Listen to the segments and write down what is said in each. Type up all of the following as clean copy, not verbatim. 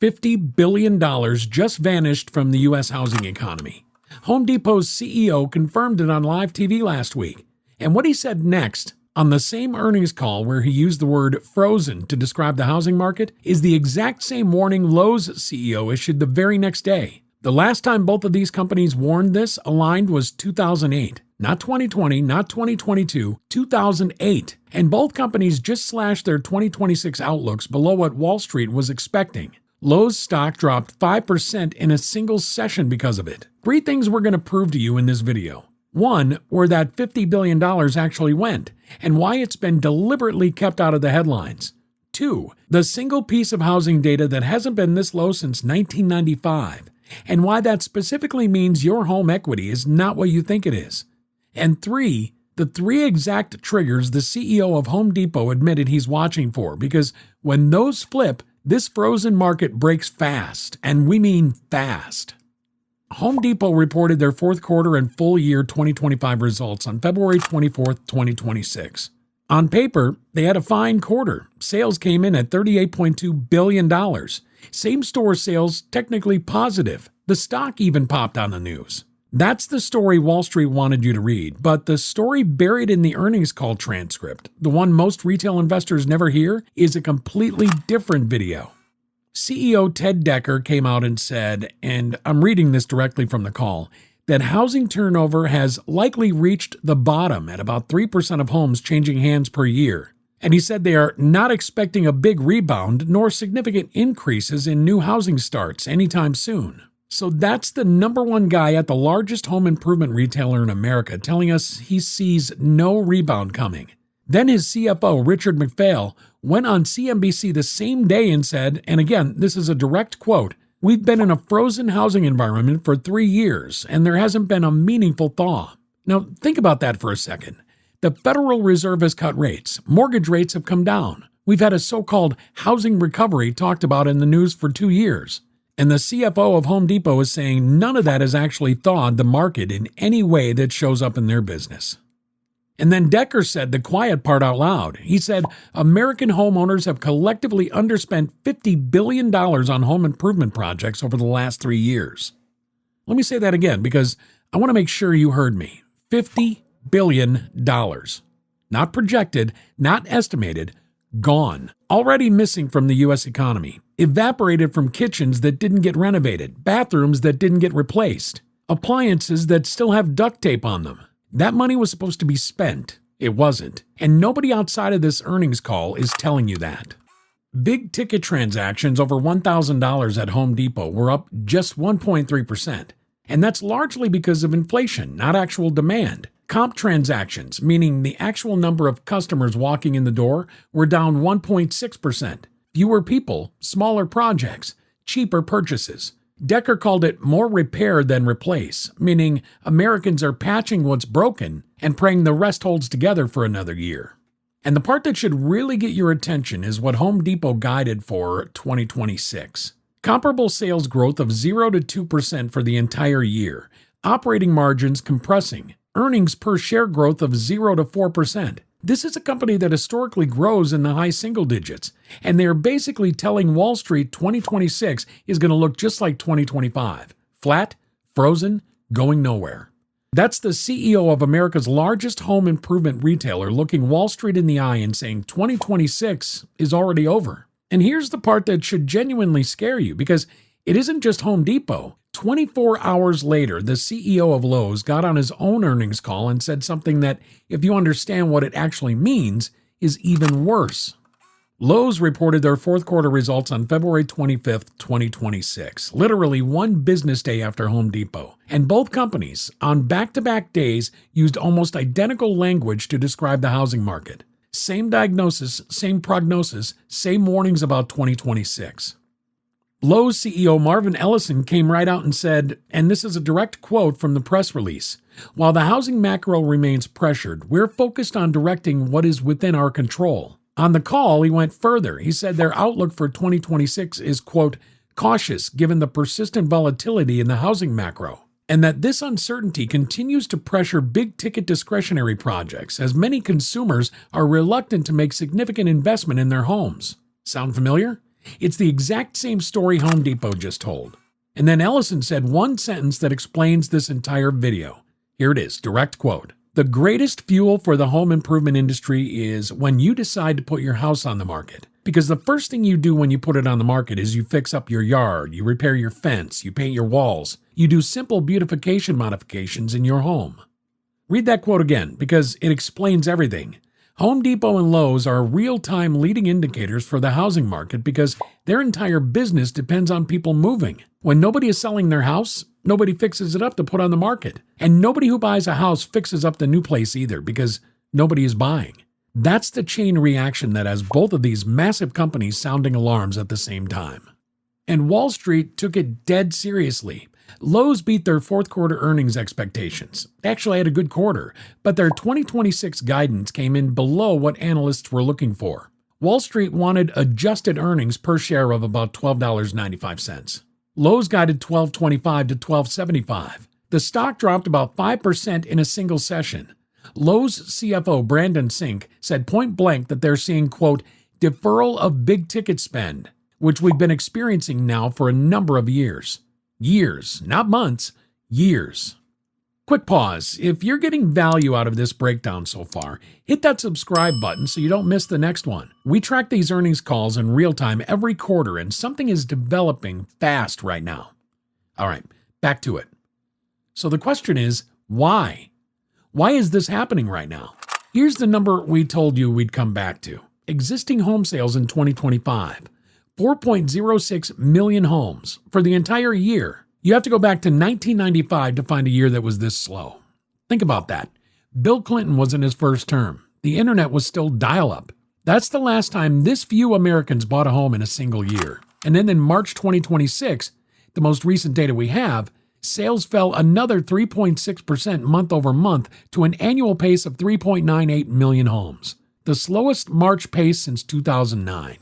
$50 billion just vanished from the U.S. housing economy. Home Depot's CEO confirmed it on live TV last week. And what he said next, on the same earnings call where he used the word frozen to describe the housing market, is the exact same warning Lowe's CEO issued the very next day. The last time both of these companies warned this aligned was 2008. Not 2020, not 2022, 2008. And both companies just slashed their 2026 outlooks below what Wall Street was expecting. Lowe's stock dropped 5% in a single session because of it. 3 things we're going to prove to you in this video. 1, where that $50 billion actually went, and why it's been deliberately kept out of the headlines. 2, the single piece of housing data that hasn't been this low since 1995, and why that specifically means your home equity is not what you think it is. And 3, the 3 exact triggers the CEO of Home Depot admitted he's watching for, because when those flip, this frozen market breaks fast, and we mean fast. Home Depot reported their fourth quarter and full year 2025 results on February 24, 2026. On paper, they had a fine quarter. Sales came in at $38.2 billion. Same-store sales technically positive. The stock even popped on the news. That's the story Wall Street wanted you to read, but the story buried in the earnings call transcript, the one most retail investors never hear, is a completely different video. CEO Ted Decker came out and said, and I'm reading this directly from the call, that housing turnover has likely reached the bottom at about 3% of homes changing hands per year. And he said they are not expecting a big rebound nor significant increases in new housing starts anytime soon. So that's the number one guy at the largest home improvement retailer in America telling us he sees no rebound coming. Then his CFO, Richard McPhail, went on CNBC the same day and said, and again, this is a direct quote, "We've been in a frozen housing environment for 3 years, and there hasn't been a meaningful thaw." Now, think about that for a second. The Federal Reserve has cut rates. Mortgage rates have come down. We've had a so-called housing recovery talked about in the news for 2 years. And the CFO of Home Depot is saying none of that has actually thawed the market in any way that shows up in their business. And then Decker said the quiet part out loud. He said American homeowners have collectively underspent $50 billion on home improvement projects over the last 3 years. Let me say that again because I want to make sure you heard me. $50 billion. Not projected, not estimated, gone. Already missing from the U.S. economy. Evaporated from kitchens that didn't get renovated, bathrooms that didn't get replaced, appliances that still have duct tape on them. That money was supposed to be spent. It wasn't. And nobody outside of this earnings call is telling you that. Big ticket transactions over $1,000 at Home Depot were up just 1.3%. And that's largely because of inflation, not actual demand. Comp transactions, meaning the actual number of customers walking in the door, were down 1.6%. Fewer people, smaller projects, cheaper purchases. Decker called it more repair than replace, meaning Americans are patching what's broken and praying the rest holds together for another year. And the part that should really get your attention is what Home Depot guided for 2026. Comparable sales growth of 0 to 2% for the entire year, operating margins compressing, earnings per share growth of 0 to 4%. This is a company that historically grows in the high single digits, and they are basically telling Wall Street 2026 is going to look just like 2025. Flat, frozen, going nowhere. That's the CEO of America's largest home improvement retailer looking Wall Street in the eye and saying 2026 is already over. And here's the part that should genuinely scare you, because it isn't just Home Depot. 24 hours later, the CEO of Lowe's got on his own earnings call and said something that, if you understand what it actually means, is even worse. Lowe's reported their fourth quarter results on February 25th, 2026, literally one business day after Home Depot. And both companies, on back-to-back days, used almost identical language to describe the housing market. Same diagnosis, same prognosis, same warnings about 2026. Lowe's CEO Marvin Ellison came right out and said, and this is a direct quote from the press release, "While the housing macro remains pressured, we're focused on directing what is within our control." On the call, he went further. He said their outlook for 2026 is, quote, "cautious given the persistent volatility in the housing macro," and that this uncertainty continues to pressure big-ticket discretionary projects as many consumers are reluctant to make significant investment in their homes. Sound familiar? It's the exact same story Home Depot just told. And then Ellison said one sentence that explains this entire video. Here it is, direct quote. "The greatest fuel for the home improvement industry is when you decide to put your house on the market. Because the first thing you do when you put it on the market is you fix up your yard, you repair your fence, you paint your walls, you do simple beautification modifications in your home." Read that quote again because it explains everything. Home Depot and Lowe's are real-time leading indicators for the housing market because their entire business depends on people moving. When nobody is selling their house, nobody fixes it up to put on the market. And nobody who buys a house fixes up the new place either because nobody is buying. That's the chain reaction that has both of these massive companies sounding alarms at the same time. And Wall Street took it dead seriously. Lowe's beat their fourth quarter earnings expectations. They actually had a good quarter, but their 2026 guidance came in below what analysts were looking for. Wall Street wanted adjusted earnings per share of about $12.95. Lowe's guided $12.25 to $12.75. The stock dropped about 5% in a single session. Lowe's CFO Brandon Sink said point blank that they're seeing, quote, deferral of big ticket spend, which we've been experiencing now for a number of years. Years, not months, years. Quick pause. If you're getting value out of this breakdown so far, hit that subscribe button so you don't miss the next one. We track these earnings calls in real time every quarter, and something is developing fast right now. All right, back to it. So the question is, why? Why is this happening right now? Here's the number we told you we'd come back to. Existing home sales in 2025. 4.06 million homes for the entire year. You have to go back to 1995 to find a year that was this slow. Think about that. Bill Clinton was in his first term. The internet was still dial-up. That's the last time this few Americans bought a home in a single year. And then in March 2026, the most recent data we have, sales fell another 3.6% month over month to an annual pace of 3.98 million homes. The slowest March pace since 2009.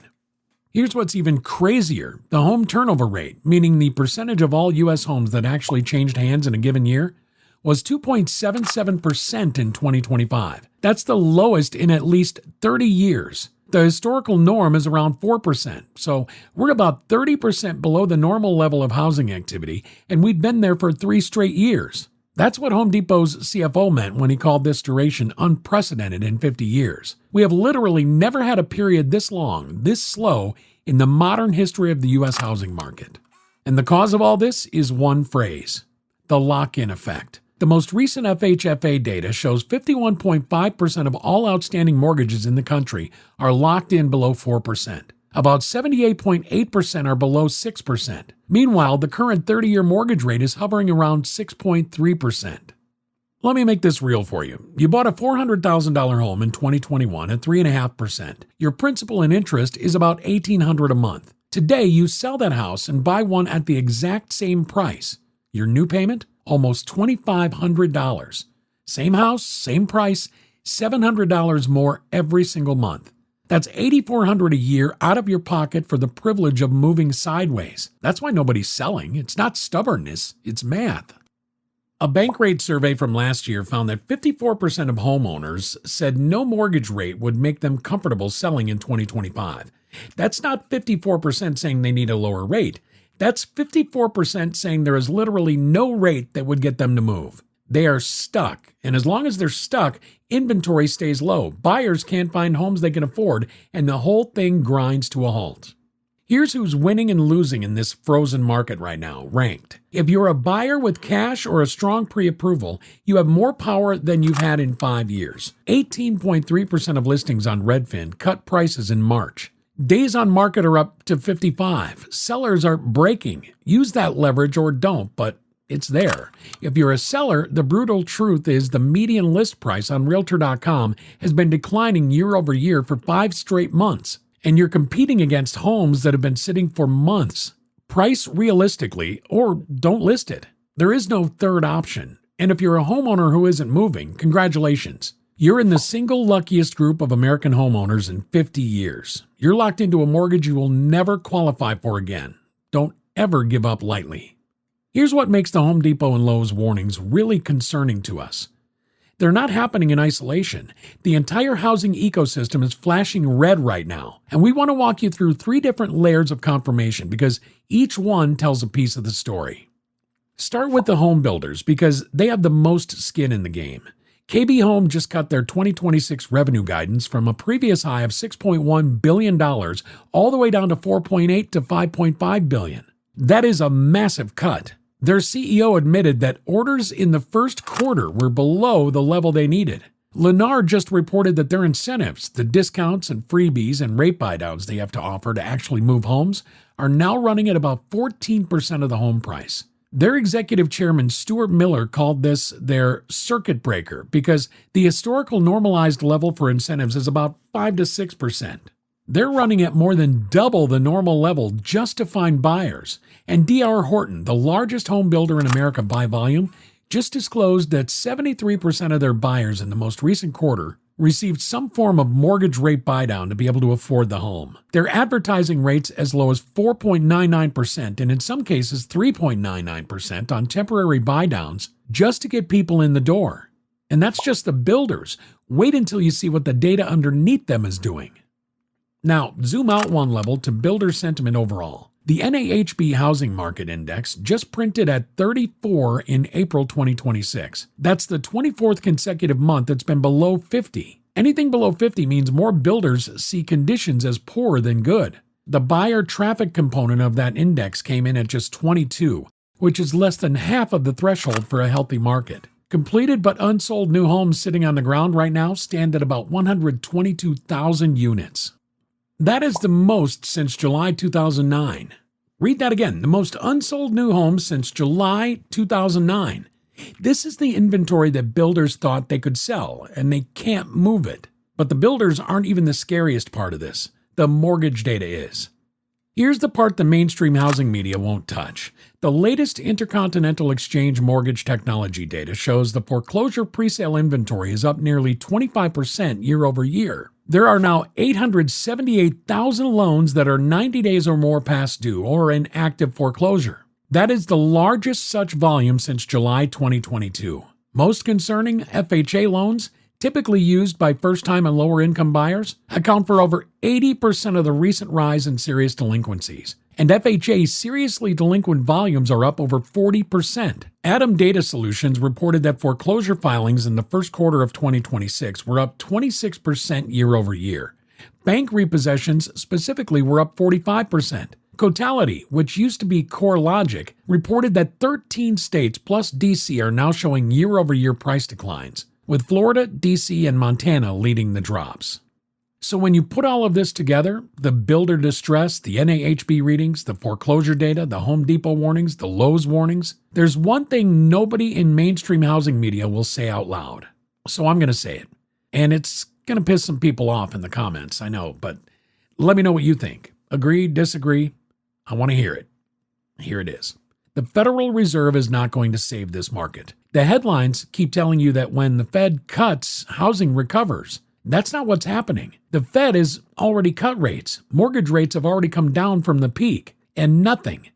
Here's what's even crazier. The home turnover rate, meaning the percentage of all U.S. homes that actually changed hands in a given year, was 2.77% in 2025. That's the lowest in at least 30 years. The historical norm is around 4%, so we're about 30% below the normal level of housing activity, and we've been there for 3 straight years. That's what Home Depot's CFO meant when he called this duration unprecedented in 50 years. We have literally never had a period this long, this slow, in the modern history of the U.S. housing market. And the cause of all this is one phrase: the lock-in effect. The most recent FHFA data shows 51.5% of all outstanding mortgages in the country are locked in below 4%. About 78.8% are below 6%. Meanwhile, the current 30-year mortgage rate is hovering around 6.3%. Let me make this real for you. You bought a $400,000 home in 2021 at 3.5%. Your principal and interest is about $1,800 a month. Today, you sell that house and buy one at the exact same price. Your new payment? Almost $2,500. Same house, same price, $700 more every single month. That's $8,400 a year out of your pocket for the privilege of moving sideways. That's why nobody's selling. It's not stubbornness, it's math. A Bankrate survey from last year found that 54% of homeowners said no mortgage rate would make them comfortable selling in 2025. That's not 54% saying they need a lower rate. That's 54% saying there is literally no rate that would get them to move. They are stuck, and as long as they're stuck, inventory stays low. Buyers can't find homes they can afford, and the whole thing grinds to a halt. Here's who's winning and losing in this frozen market right now, ranked. If you're a buyer with cash or a strong pre-approval, you have more power than you've had in 5 years. 18.3% of listings on Redfin cut prices in March. Days on market are up to 55. Sellers are breaking. Use that leverage or don't, but it's there. If you're a seller, the brutal truth is the median list price on Realtor.com has been declining year over year for 5 straight months. And you're competing against homes that have been sitting for months. Price realistically or don't list it. There is no third option. And if you're a homeowner who isn't moving, congratulations. You're in the single luckiest group of American homeowners in 50 years. You're locked into a mortgage you will never qualify for again. Don't ever give up lightly. Here's what makes the Home Depot and Lowe's warnings really concerning to us. They're not happening in isolation. The entire housing ecosystem is flashing red right now, and we want to walk you through 3 different layers of confirmation because each one tells a piece of the story. Start with the home builders because they have the most skin in the game. KB Home just cut their 2026 revenue guidance from a previous high of $6.1 billion all the way down to $4.8 to $5.5 billion. That is a massive cut. Their CEO admitted that orders in the first quarter were below the level they needed. Lennar just reported that their incentives, the discounts and freebies and rate buydowns they have to offer to actually move homes, are now running at about 14% of the home price. Their executive chairman, Stuart Miller, called this their circuit breaker because the historical normalized level for incentives is about 5 to 6%. They're running at more than double the normal level just to find buyers. And D.R. Horton, the largest home builder in America by volume, just disclosed that 73% of their buyers in the most recent quarter received some form of mortgage rate buydown to be able to afford the home. They're advertising rates as low as 4.99% and in some cases 3.99% on temporary buydowns just to get people in the door. And that's just the builders. Wait until you see what the data underneath them is doing. Now, zoom out one level to builder sentiment overall. The NAHB Housing Market Index just printed at 34 in April 2026. That's the 24th consecutive month that's been below 50. Anything below 50 means more builders see conditions as poor than good. The buyer traffic component of that index came in at just 22, which is less than half of the threshold for a healthy market. Completed but unsold new homes sitting on the ground right now stand at about 122,000 units. That is the most since July 2009. Read that again, the most unsold new homes since July 2009. This is the inventory that builders thought they could sell, and they can't move it. But the builders aren't even the scariest part of this. The mortgage data is. Here's the part the mainstream housing media won't touch. The latest Intercontinental Exchange mortgage technology data shows the foreclosure presale inventory is up nearly 25% year over year. There are now 878,000 loans that are 90 days or more past due or in active foreclosure. That is the largest such volume since July 2022. Most concerning, FHA loans, typically used by first-time and lower-income buyers, account for over 80% of the recent rise in serious delinquencies. And FHA seriously delinquent volumes are up over 40%. Adam Data Solutions reported that foreclosure filings in the first quarter of 2026 were up 26% year over year. Bank repossessions specifically were up 45%. Cotality, which used to be CoreLogic, reported that 13 states plus DC are now showing year-over-year price declines, with Florida, DC, and Montana leading the drops. So when you put all of this together, the builder distress, the NAHB readings, the foreclosure data, the Home Depot warnings, the Lowe's warnings, there's one thing nobody in mainstream housing media will say out loud. So I'm going to say it. And it's going to piss some people off in the comments, I know, but let me know what you think. Agree, disagree? I want to hear it. Here it is. The Federal Reserve is not going to save this market. The headlines keep telling you that when the Fed cuts, housing recovers. That's not what's happening. The Fed has already cut rates. Mortgage rates have already come down from the peak. And nothing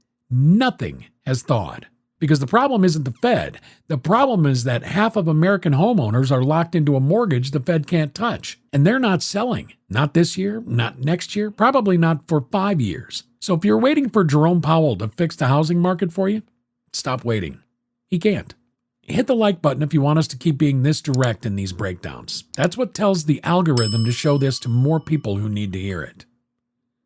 has thawed. Because the problem isn't the Fed. The problem is that half of American homeowners are locked into a mortgage the Fed can't touch. And they're not selling. Not this year, not next year, probably not for 5 years. So if you're waiting for Jerome Powell to fix the housing market for you, stop waiting. He can't. Hit the like button if you want us to keep being this direct in these breakdowns. That's what tells the algorithm to show this to more people who need to hear it.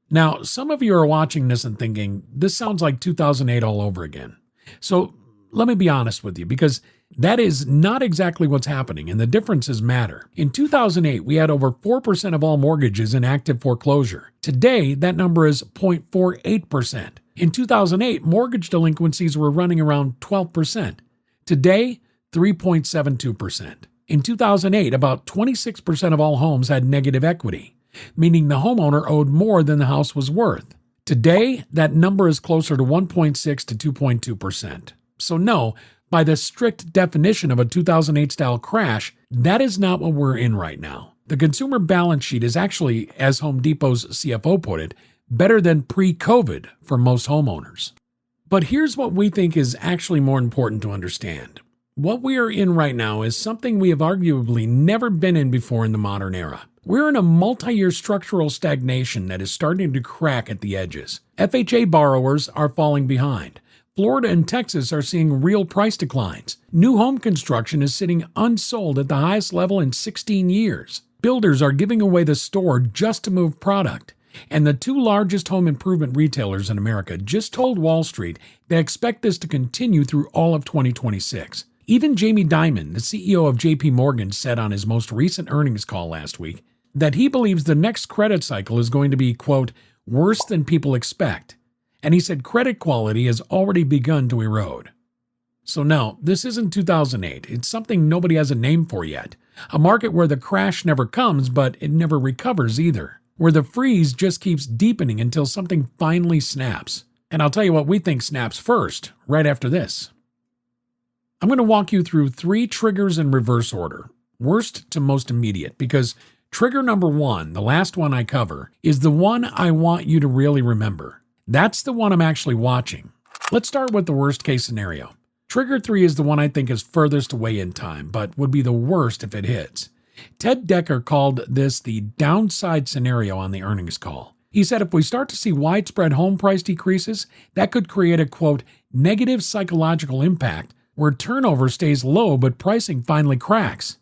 Now, some of you are watching this and thinking, this sounds like 2008 all over again. So let me be honest with you, because that is not exactly what's happening, and the differences matter. In 2008, we had over 4% of all mortgages in active foreclosure. Today, that number is 0.48%. In 2008, mortgage delinquencies were running around 12%. Today, 3.72%. In 2008, about 26% of all homes had negative equity, meaning the homeowner owed more than the house was worth. Today, that number is closer to 1.6 to 2.2%. So no, by the strict definition of a 2008-style crash, that is not what we're in right now. The consumer balance sheet is actually, as Home Depot's CFO put it, better than pre-COVID for most homeowners. But here's what we think is actually more important to understand. What we are in right now is something we have arguably never been in before in the modern era. We're in a multi-year structural stagnation that is starting to crack at the edges. FHA borrowers are falling behind. Florida and Texas are seeing real price declines. New home construction is sitting unsold at the highest level in 16 years. Builders are giving away the store just to move product. And the two largest home improvement retailers in America just told Wall Street they expect this to continue through all of 2026. Even Jamie Dimon, the CEO of JP Morgan, said on his most recent earnings call last week that he believes the next credit cycle is going to be, quote, worse than people expect. And he said credit quality has already begun to erode. So no, this isn't 2008. It's something nobody has a name for yet. A market where the crash never comes, but it never recovers either. Where the freeze just keeps deepening until something finally snaps. And I'll tell you what we think snaps first, right after this. I'm going to walk you through 3 triggers in reverse order, worst to most immediate, because trigger number 1, the last one I cover, is the one I want you to really remember. That's the one I'm actually watching. Let's start with the worst case scenario. Trigger 3 is the one I think is furthest away in time, but would be the worst if it hits. Ted Decker called this the downside scenario on the earnings call. He said if we start to see widespread home price decreases, that could create a, quote, negative psychological impact where turnover stays low but pricing finally cracks.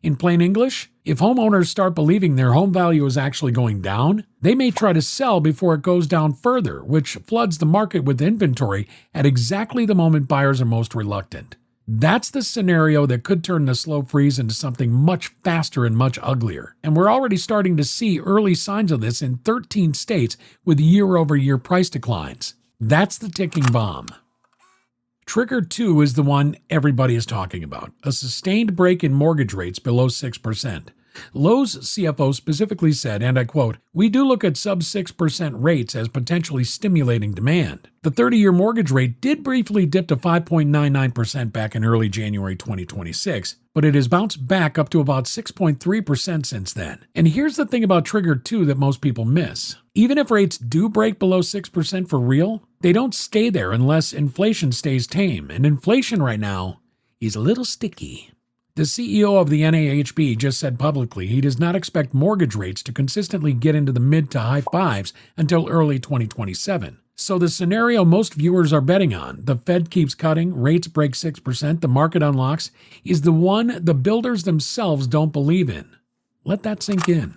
In plain English, if homeowners start believing their home value is actually going down, they may try to sell before it goes down further, which floods the market with inventory at exactly the moment buyers are most reluctant. That's the scenario that could turn the slow freeze into something much faster and much uglier. And we're already starting to see early signs of this in 13 states with year-over-year price declines. That's the ticking bomb. Trigger 2 is the one everybody is talking about, a sustained break in mortgage rates below 6%. Lowe's CFO specifically said, and I quote, "We do look at sub-6% rates as potentially stimulating demand." The 30-year mortgage rate did briefly dip to 5.99% back in early January 2026, but it has bounced back up to about 6.3% since then. And here's the thing about Trigger 2 that most people miss. Even if rates do break below 6% for real, they don't stay there unless inflation stays tame, and inflation right now is a little sticky. The CEO of the NAHB just said publicly he does not expect mortgage rates to consistently get into the mid to high 5s until early 2027. So the scenario most viewers are betting on, the Fed keeps cutting, rates break 6%, the market unlocks, is the one the builders themselves don't believe in. Let that sink in.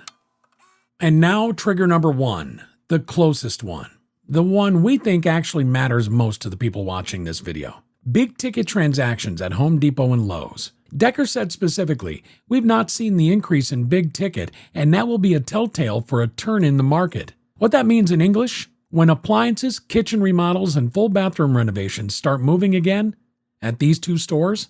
And now trigger number 1, the closest one. The one we think actually matters most to the people watching this video. Big ticket transactions at Home Depot and Lowe's. Decker said specifically, "We've not seen the increase in big ticket, and that will be a telltale for a turn in the market." What that means in English? When appliances, kitchen remodels, and full bathroom renovations start moving again at these 2 stores,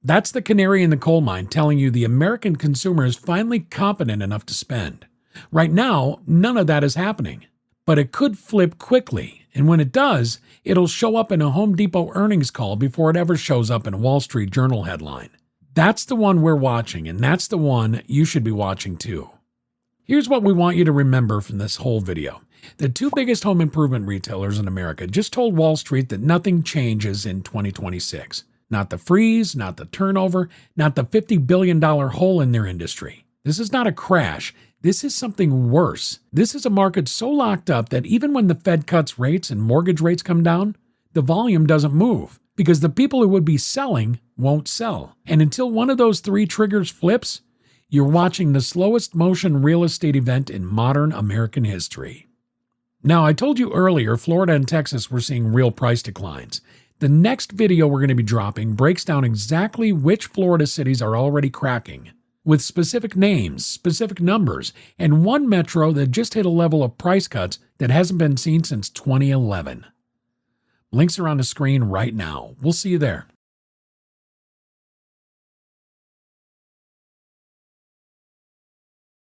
that's the canary in the coal mine telling you the American consumer is finally confident enough to spend. Right now, none of that is happening. But it could flip quickly, and when it does, it'll show up in a Home Depot earnings call before it ever shows up in a Wall Street Journal headline. That's the one we're watching, and that's the one you should be watching too. Here's what we want you to remember from this whole video. The 2 biggest home improvement retailers in America just told Wall Street that nothing changes in 2026. Not the freeze, not the turnover, not the $50 billion hole in their industry. This is not a crash. This is something worse. This is a market so locked up that even when the Fed cuts rates and mortgage rates come down, the volume doesn't move because the people who would be selling won't sell. And until one of those 3 triggers flips, you're watching the slowest motion real estate event in modern American history. Now, I told you earlier, Florida and Texas were seeing real price declines. The next video we're going to be dropping breaks down exactly which Florida cities are already cracking, with specific names, specific numbers, and one metro that just hit a level of price cuts that hasn't been seen since 2011. Links are on the screen right now. We'll see you there.